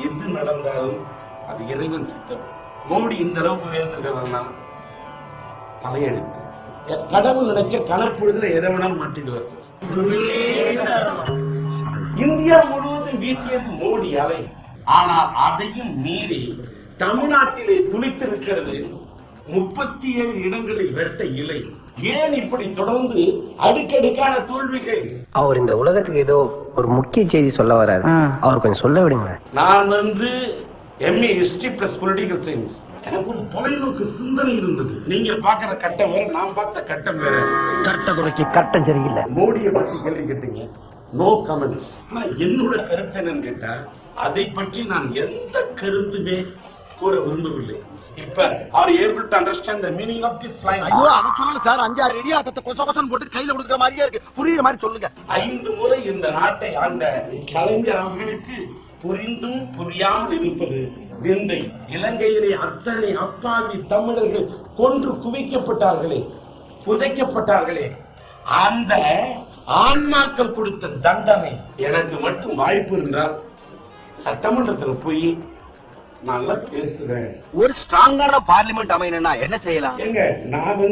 எது நடந்தாலும் அது இறைவன் சித்தம். மோடி இந்த அளவுக்கு உயர்ந்திருக்கிறதுனா தலையெழுத்து. கடவுள் நினைச்ச கணப்பொழுதுல எதை வேணாலும் மாட்டிடுவார் சார். இந்தியா முழுவதும் வீசியது மோடி அலை. ஆனால் அதையும் மீறி தமிழ்நாட்டிலே துளித்திருக்கிறது 37 இடங்களில் வெட்ட இலை. ஏன் இப்படி தொடர்ந்து அடுக்கடுக்கான தோல்விகள்? அவர் இந்த உலகத்துக்கு ஏதோ ஒரு முக்கிய செய்தி சொல்ல வர்றாரு, அவர் கொஞ்சம் சொல்ல விடுங்க. நான் MA history plus political science. எனக்கு ஒரு தொலைநோக்கு சிந்தனை இருந்தது. நீங்க பாக்குற கட்டம் வேற, நான் பார்த்த கட்டம் வேற. கட்டம் சரியில்லை. மோடியை பத்தி கேள்வி கேட்டீங்க, நோ கமெண்ட்ஸ். ஆனா என்னோட கருத்து என்னன்னு கேட்டா, அதை பற்றி நான் எந்த கருத்துமே கூற விரும்பவில்லை. இப்ப are you able to understand the meaning of this line? ஐயோ அத சொல்லுங்க சார். 5-6 இடியாப்பத்தை கொசகொசன் போட்டு கையில கொடுக்கிற மாதிரியே இருக்கு. புரியுற மாதிரி சொல்லுங்க. 5 முறை இந்த நாட்டை ஆண்ட கலைஞர் அவர்களுக்கு புரிந்தும் புரியாமல் இருப்பது விந்தை. இலங்கையிலே அத்தனை அப்பாவி தமிழர்கள் கொன்று குவிக்கப்பட்டார்களே, புதைக்கப்பட்டார்களே, அந்த ஆன்மாக்கள் கொடுத்த தண்டனை. எனக்கு மட்டும் வாய்ப்பு இருந்தால் சட்டமன்றத்தில் போய் நல்லா பேசுறேன். ஒரு ஸ்ட்ராங்கான பார்லிமெண்ட் அமையணும்னா என்ன செய்யலாம்? எங்க நான்